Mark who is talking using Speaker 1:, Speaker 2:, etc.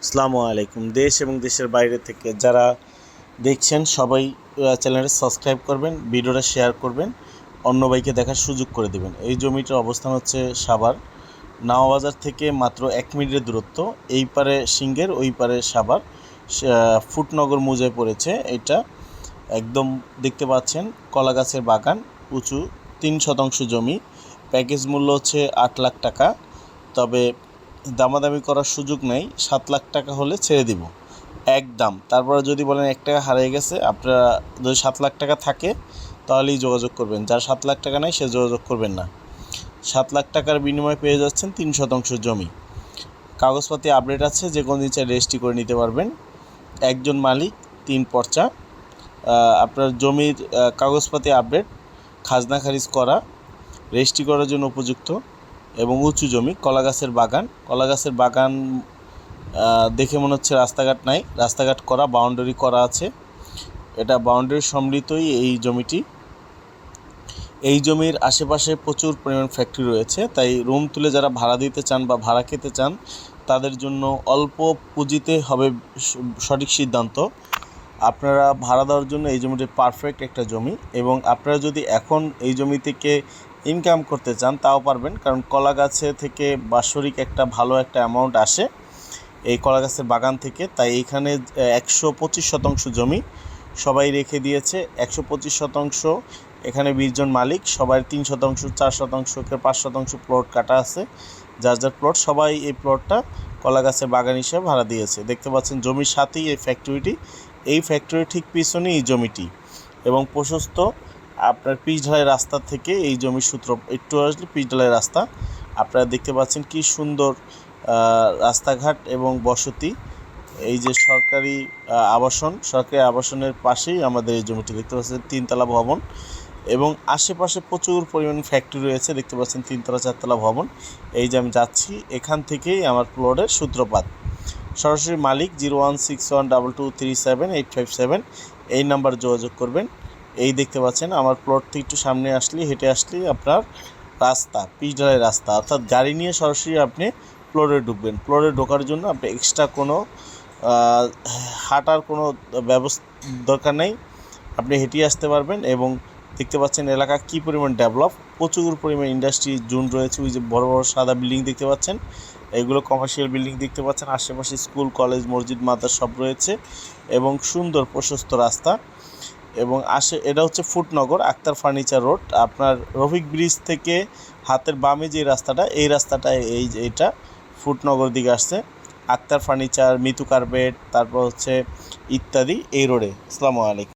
Speaker 1: আসসালামু আলাইকুম। দেশ এবং দেশের বাইরে থেকে যারা দেখছেন সবাই চ্যানেলটা সাবস্ক্রাইব করবেন, ভিডিওটা শেয়ার করবেন, অন্য ভাইকে দেখার সুযোগ করে দেবেন। এই জমিটার অবস্থান হচ্ছে সাভার নাওবাজার থেকে মাত্র 1 মিনিটের দূরত্ব। এই পারে সিঙ্গের, ওই পারে সাভার, ফুটনগর মৌজায় পড়েছে। এটা একদম দেখতে পাচ্ছেন কলা গাছের বাগান, উঁচু 3 শতাংশ জমি। প্যাকেজ মূল্য হচ্ছে 8 লাখ টাকা, তবে দামাদামি করার সুযোগ নেই। 7 লাখ টাকা হলে ছেড়ে দিব একদম। তারপরে যদি বলেন 1 টাকা হারিয়ে গেছে, আপনারা যদি 7 লাখ টাকা থাকে তাহলেই যোগাযোগ করবেন। যার 7 লাখ টাকা নাই সে যোগাযোগ করবেন না। 7 লাখ টাকার বিনিময়ে পেয়ে যাচ্ছেন 3 শতাংশ জমি। কাগজপাতি আপডেট আছে, যে কোনো দিন চাই রেজিস্ট্রি করে নিতে পারবেন। একজন মালিক 3 পর্চা। আপনার জমির কাগজপাতি আপডেট, খাজনা খারিজ করা, রেজিস্ট্রি করার জন্য উপযুক্ত এবং উঁচু জমি। কলা গাছের বাগান দেখে মনে হচ্ছে রাস্তাঘাট নাই, রাস্তাঘাট করা, বাউন্ডারি করা আছে। এটা বাউন্ডারি সম্মিলিতই এই জমিটি। এই জমির আশেপাশে প্রচুর পরিমাণ ফ্যাক্টরি রয়েছে, তাই রুম তুলে যারা ভাড়া দিতে চান বা ভাড়া খেতে চান তাদের জন্য অল্প পুঁজিতে হবে সঠিক সিদ্ধান্ত। আপনারা ভাড়া দেওয়ার জন্য এই জমিটি পারফেক্ট একটা জমি। এবং আপনারা যদি এখন এই জমি থেকে ইনকাম করতে চান তাও পারবেন, কারণ কলা গাছে থেকে বাৎসরিক একটা ভালো একটা অ্যামাউন্ট আসে এই কলা গাছের বাগান থেকে। তাই এইখানে 125 শতাংশ জমি সবাই রেখে দিয়েছে। 125 শতাংশ, এখানে 20 জন মালিক, সবাই 3 শতাংশ, 4 শতাংশ, 5 শতাংশ প্লট কাটা আছে। যার যার প্লট, সবাই এই প্লটটা কলা গাছের বাগান হিসেবে ভাড়া দিয়েছে। দেখতে পাচ্ছেন জমির সাথেই এই ফ্যাক্টরিটি, এই ফ্যাক্টরির ঠিক পিছনেই এই জমিটি এবং প্রশস্ত। আপনার পিচ ঢালাই রাস্তা থেকে এই জমির সূত্র একটু আসলে পিচ ঢালাই রাস্তা। আপনারা দেখতে পাচ্ছেন কি সুন্দর রাস্তাঘাট এবং বসতি। এই যে সরকারি আবাসনের পাশেই আমাদের এই জমিটি দেখতে পাচ্ছেন, 3 তলা ভবন এবং আশেপাশে প্রচুর পরিমাণ ফ্যাক্টরি রয়েছে। দেখতে পাচ্ছেন 3 তলা 4 তলা ভবন। এই যে আমি যাচ্ছি, এখান থেকেই আমার প্লটের সূত্রপাত। সরাসরি মালিক 016122378857, এই নাম্বার যোগাযোগ করবেন। এই দেখতে পাচ্ছেন আমার প্লট থেকে একটু সামনে হেঁটে আসলেই আপনার রাস্তা, পিচ ঢালাই রাস্তা, অর্থাৎ গাড়ি নিয়ে সরাসরি আপনি প্লটে ঢুকবেন। প্লটে ঢোকার জন্য আপনি এক্সট্রা কোনো হাঁটার কোনো দরকার নেই, আপনি হেঁটে আসতে পারবেন। এবং দেখতে পাচ্ছেন এলাকা কী পরিমাণ ডেভেলপ, প্রচুর পরিমাণ ইন্ডাস্ট্রি জোন রয়েছে। ওই যে বড় বড় সাদা বিল্ডিং দেখতে পাচ্ছেন, এগুলো কমার্শিয়াল বিল্ডিং দেখতে পাচ্ছেন। আশেপাশে স্কুল, কলেজ, মসজিদ, মাদ্রাসা সব রয়েছে এবং সুন্দর প্রশস্ত রাস্তা। এবং এটা হচ্ছে ফুটনগর আক্তার ফার্নিচার রোড। আপনার রফিক ব্রিজ থেকে হাতের বামে যে রাস্তাটা, এই রাস্তাটা এইটা ফুটনগর দিকে আসছে। আক্তার ফার্নিচার, মিতু কার্পেট, তারপর হচ্ছে ইত্যাদি, এই রোডে। আসসালামু আলাইকুম।